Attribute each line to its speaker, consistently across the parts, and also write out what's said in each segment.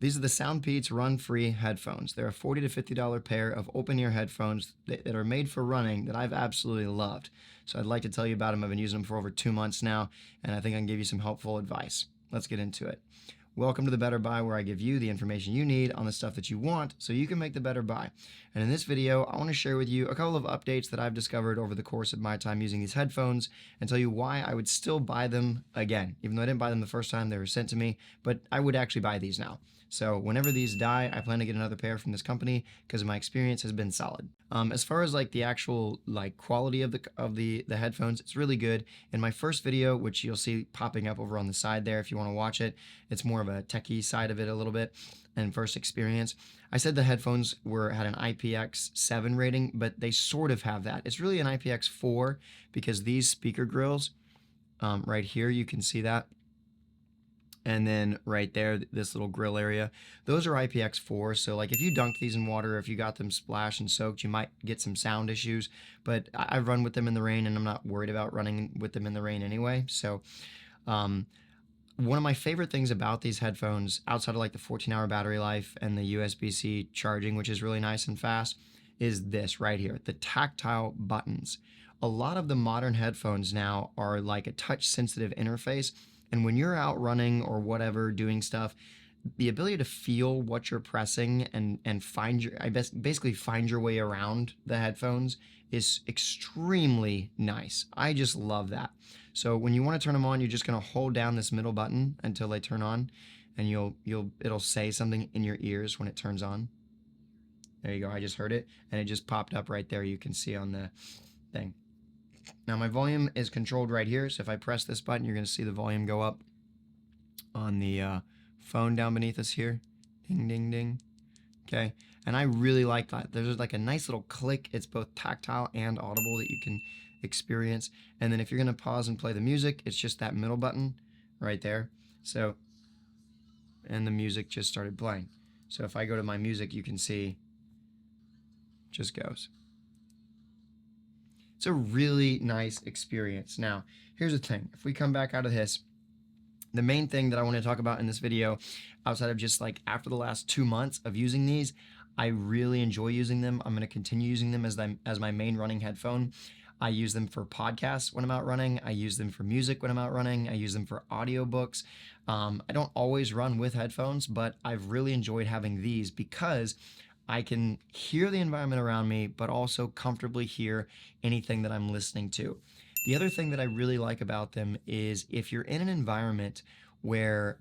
Speaker 1: These are the SOUNDPEATS RunFree headphones. They're a $40 to $50 pair of open-ear headphones that are made for running that I've absolutely loved. So I'd like to tell you about them. I've been using them for over 2 months now, and I think I can give you some helpful advice. Let's get into it. Welcome to the Better Buy, where I give you the information you need on the stuff that you want so you can make the better buy. And in this video, I want to share with you a couple of updates that I've discovered over the course of my time using these headphones and tell you why I would still buy them again. Even though I didn't buy them the first time they were sent to me, but I would actually buy these now. So whenever these die, I plan to get another pair from this company because my experience has been solid. As far as like the actual quality of the headphones, it's really good. In my first video, which you'll see popping up over on the side there if you want to watch it, it's more of a techie side of it a little bit. And first experience, I said the headphones had an IPX7 rating, but they sort of have that. It's really an IPX4 because these speaker grills, right here, you can see that. And then right there, this little grill area, those are IPX4. So like if you dunked these in water, or if you got them splashed and soaked, you might get some sound issues. But I've run with them in the rain, and I'm not worried about running with them in the rain anyway. So one of my favorite things about these headphones, outside of like the 14-hour battery life and the USB-C charging, which is really nice and fast, is this right here, the tactile buttons. A lot of the modern headphones now are like a touch-sensitive interface. And when you're out running or whatever, doing stuff, the ability to feel what you're pressing and basically find your way around the headphones is extremely nice. I just love that. So when you want to turn them on, you're just going to hold down this middle button until they turn on, and it'll say something in your ears when it turns on. There you go. I just heard it, and it just popped up right there. You can see on the thing. Now my volume is controlled right here, so if I press this button, you're going to see the volume go up on the phone down beneath us here. Ding, ding, ding. Okay, and I really like that. There's like a nice little click. It's both tactile and audible that you can experience. And then if you're going to pause and play the music, it's just that middle button right there. So, and the music just started playing. So if I go to my music, you can see it just goes. It's a really nice experience. Now, here's the thing. If we come back out of this, the main thing that I want to talk about in this video, outside of just like after the last 2 months of using these, I really enjoy using them. I'm going to continue using them as my main running headphone. I use them for podcasts when I'm out running. I use them for music when I'm out running. I use them for audiobooks. I don't always run with headphones, but I've really enjoyed having these because I can hear the environment around me, but also comfortably hear anything that I'm listening to. The other thing that I really like about them is if you're in an environment where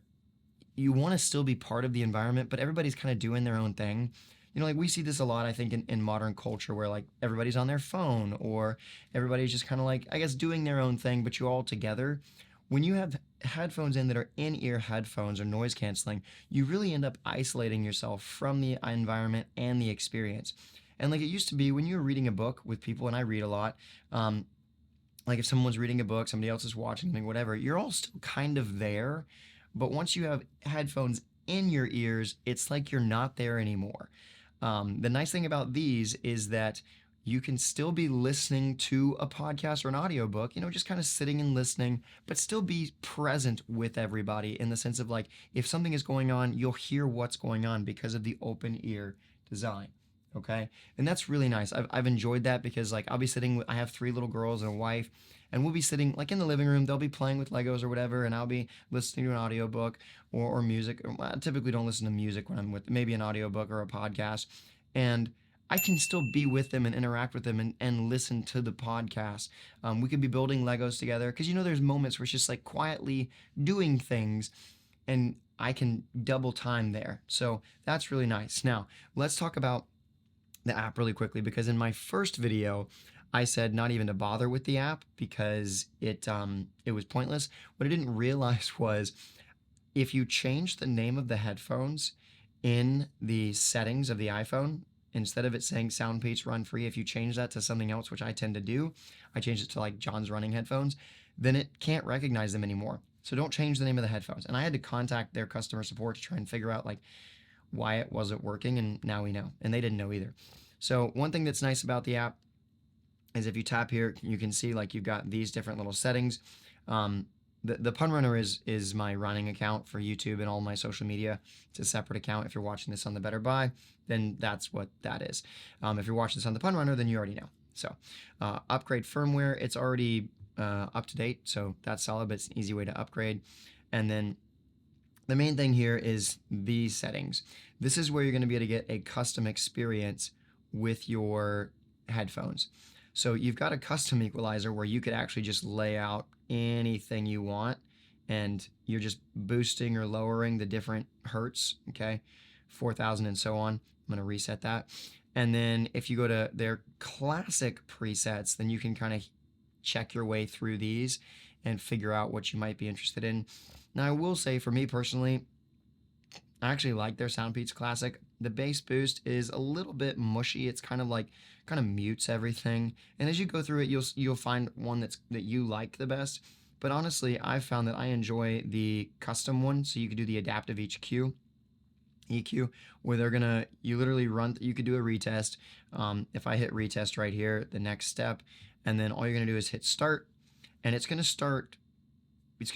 Speaker 1: you want to still be part of the environment, but everybody's kind of doing their own thing. You know, like we see this a lot, I think, in modern culture where like everybody's on their phone or everybody's just kind of like, I guess, doing their own thing, but you're all together. When you have headphones in that are in-ear headphones or noise canceling, you really end up isolating yourself from the environment and the experience. And like it used to be when you were reading a book with people, and I read a lot, like if someone's reading a book, somebody else is watching something, whatever, you're all still kind of there. But once you have headphones in your ears, it's like you're not there anymore. The nice thing about these is that you can still be listening to a podcast or an audiobook, you know, just kind of sitting and listening, but still be present with everybody in the sense of like, if something is going on, you'll hear what's going on because of the open ear design. Okay. And that's really nice. I've enjoyed that because like I'll be sitting, I have 3 little girls and a wife, and we'll be sitting like in the living room. They'll be playing with Legos or whatever, and I'll be listening to an audiobook or music. I typically don't listen to music when I'm with maybe an audiobook or a podcast. And I can still be with them and interact with them and listen to the podcast. We could be building Legos together because, you know, there's moments where it's just like quietly doing things and I can double time there. So that's really nice. Now, let's talk about the app really quickly because in my first video, I said not even to bother with the app because it was pointless. What I didn't realize was if you change the name of the headphones in the settings of the iPhone, instead of it saying SOUNDPEATS RunFree, if you change that to something else, which I tend to do, I changed it to like John's running headphones, then it can't recognize them anymore. So don't change the name of the headphones. And I had to contact their customer support to try and figure out like why it wasn't working, and now we know. And they didn't know either. So one thing that's nice about the app is if you tap here, you can see like you've got these different little settings. the Pun Runner is my running account for YouTube and all my social media. It's a separate account. If you're watching this on the Better Buy, then that's what that is. If you're watching this on the Pun Runner, then you already know. So upgrade firmware, it's already up to date, so that's solid, but it's an easy way to upgrade. And then the main thing here is these settings. This is where you're going to be able to get a custom experience with your headphones. So you've got a custom equalizer where you could actually just lay out anything you want, and you're just boosting or lowering the different hertz, okay, 4,000 and so on. I'm going to reset that. And then if you go to their classic presets, then you can kind of check your way through these and figure out what you might be interested in. Now, I will say, for me personally, I actually like their SOUNDPEATS Classic. The bass boost is a little bit mushy. It's kind of mutes everything. And as you go through it, you'll find one that you like the best. But honestly, I've found that I enjoy the custom one, so you could do the adaptive EQ, where you literally run, you could do a retest. If I hit retest right here, the next step, and then all you're gonna do is hit start, and it's gonna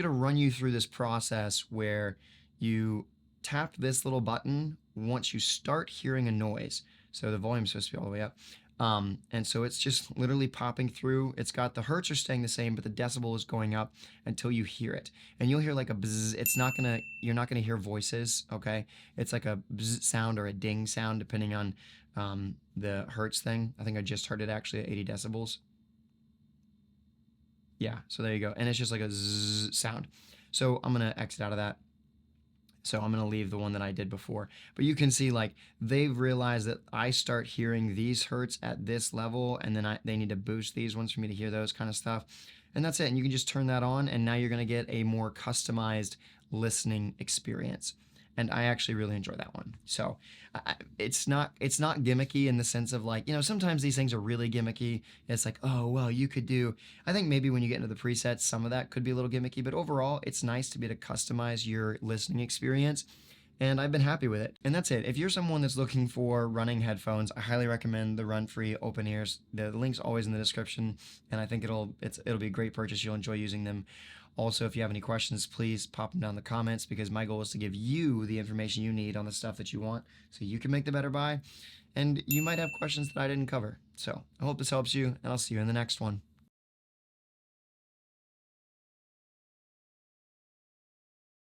Speaker 1: run you through this process where you tap this little button once you start hearing a noise. So the volume's supposed to be all the way up. And so it's just literally popping through. It's got the hertz are staying the same, but the decibel is going up until you hear it. And you'll hear like a bzz. You're not gonna hear voices, okay? It's like a bzz sound or a ding sound depending on the hertz thing. I think I just heard it actually at 80 decibels. Yeah, so there you go. And it's just like a zzz sound. So I'm gonna exit out of that. So I'm gonna leave the one that I did before. But you can see like they've realized that I start hearing these hertz at this level, and then they need to boost these ones for me to hear those kind of stuff. And that's it. And you can just turn that on, and now you're gonna get a more customized listening experience. And I actually really enjoy that one. So it's not gimmicky in the sense of like, sometimes these things are really gimmicky. It's like, oh, well, you could do, I think maybe when you get into the presets, some of that could be a little gimmicky, but overall, it's nice to be able to customize your listening experience. And I've been happy with it. And that's it. If you're someone that's looking for running headphones, I highly recommend the RunFree open ears. The link's always in the description, and I think it'll be a great purchase. You'll enjoy using them. Also, if you have any questions, please pop them down in the comments, because my goal is to give you the information you need on the stuff that you want so you can make the better buy. And you might have questions that I didn't cover. So I hope this helps you, and I'll see you in the next one.